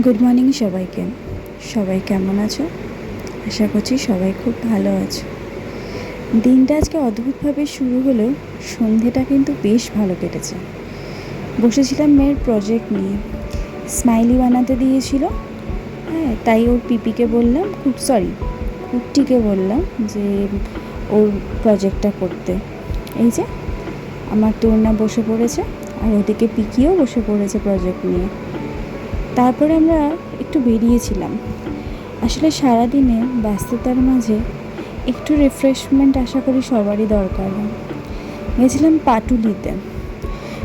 Good morning সবাইকে। সবাই কেমন আছো? আশা করছি সবাই খুব ভালো আছো। দিনটা আজকে অদ্ভুতভাবে শুরু হলেও সন্ধেটা কিন্তু বেশ ভালো কেটেছে। বসেছিলাম মেয়ের প্রজেক্ট নিয়ে, স্মাইলি বানাতে দিয়েছিল। হ্যাঁ, তাই ওর পিপিকে বললাম, কুট্টিকে বললাম যে ওর প্রজেক্টটা করতে। এই যে আমার তরুণা বসে পড়েছে, আর ওদিকে পিকিও বসে পড়েছে প্রজেক্ট নিয়ে। তারপরে আমরা একটু বেরিয়েছিলাম। আসলে সারাদিনে ব্যস্ততার মাঝে একটু রিফ্রেশমেন্ট আশা করি সবারই দরকার হয়। গেছিলাম পাটুলিতে,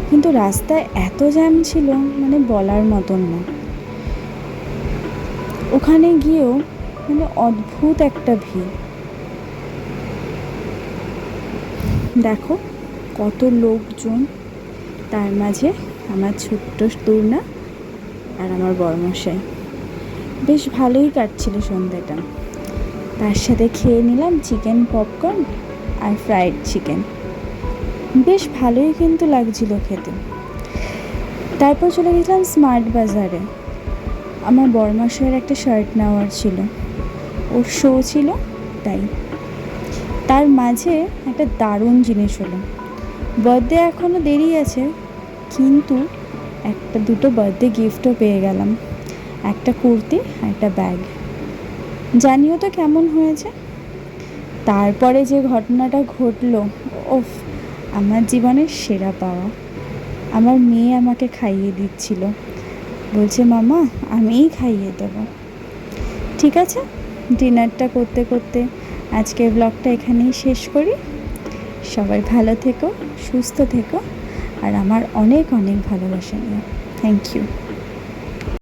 কিন্তু রাস্তায় এত জ্যাম ছিল, মানে বলার মতন না। ওখানে গিয়েও মানে অদ্ভুত একটা ভিড়। দেখো কত লোকজন, তার মাঝে আমার ছোট্ট তরুণা আর আমার বড়মশাই। বেশ ভালোই কাটছিল সন্ধ্যাটা। তার সাথে খেয়ে নিলাম চিকেন পপকর্ন আর ফ্রাইড চিকেন। বেশ ভালোই কিন্তু লাগছিল খেতে। তারপর চলে গেছিলাম স্মার্ট বাজারে। আমার বড়মশাইয়ের একটা শার্ট নেওয়ার ছিল, ওর শো ছিল তাই। তার মাঝে একটা দারুণ জিনিস হলো, বার্থডে এখনও দেরি আছে, কিন্তু একটা দুটো বার্থডে গিফটও পেয়ে গেলাম, একটা কুর্তি আর একটা ব্যাগ। জানিও তো কেমন হয়েছে। তারপরে যে ঘটনাটা ঘটলো, ওফ, আমার জীবনের সেরা পাওয়া। আমার মেয়ে আমাকে খাইয়ে দিচ্ছিল, বলছে মামা আমিই খাইয়ে দেবো। ঠিক আছে, ডিনারটা করতে করতে আজকের ব্লগটা এখানেই শেষ করি। সবাই ভালো থেকো, সুস্থ থেকো, আর আমার অনেক অনেক ভালোবাসা নিও। Thank you.